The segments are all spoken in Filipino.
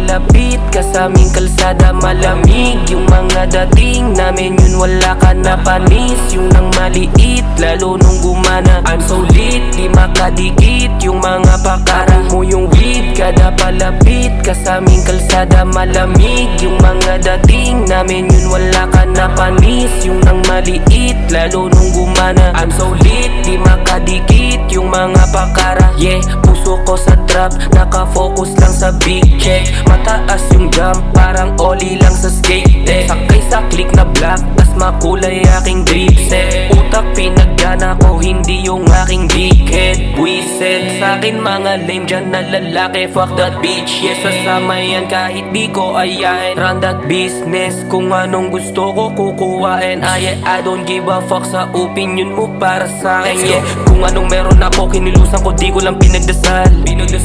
palapit ka sa aming kalsada, malamig yung mga dating namin, yun wala ka na panis. Yung nang maliit, lalo nung gumana. I'm so lit, di makadikit yung mga pakara mo. Yung weed, kada palapit ka sa aming kalsada, malamig yung mga dating namin, yun wala ka na panis. Yung nang maliit, lalo nung gumana. I'm so lit, di makadikit yung mga pakara. Yeah, puso ko sa trap, nakafocus lang sa big check. Mataas yung jump, parang ollie lang sa skate deck. Sakay sa click na black, tas makulay aking drip set. Utak pinaggana ko, hindi yung aking dickhead. Buiset sa'kin mga lame dyan na lalaki, fuck that bitch. Yes, sasama yan kahit di ko ayain. Run that business, kung anong gusto ko kukuhain. I don't give a fuck sa opinion mo para sa'kin. Yeah, kung anong meron ako, kinilusan ko, di ko lang pinagdasal.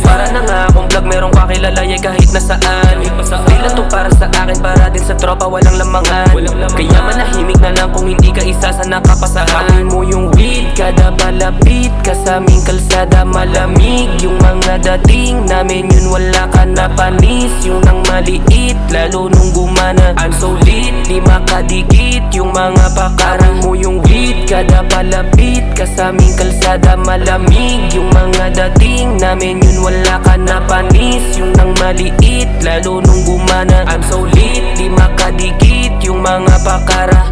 Para na nga akong vlog, merong kakilalay kahit nasaan. Di lang to para sa akin, para din sa tropa, walang lamangan. Kaya manahimik na lang kung hindi ka isa sa nakapasahan. Amoy mo yung weed, kada palapit ka sa aming kalsada, malamig yung mga dating namin, yun wala ka na panis. Yung nang maliit, lalo nung gumana. I'm so lit, di makadikit yung mga pakara mo. Yung weed, kada palapit ka sa aming kalsada, malamig yung mga dating namin, yun wala ka na panis. Yung nang maliit, lalo nung gumana. I'm so lit, di makadikit yung mga pakara.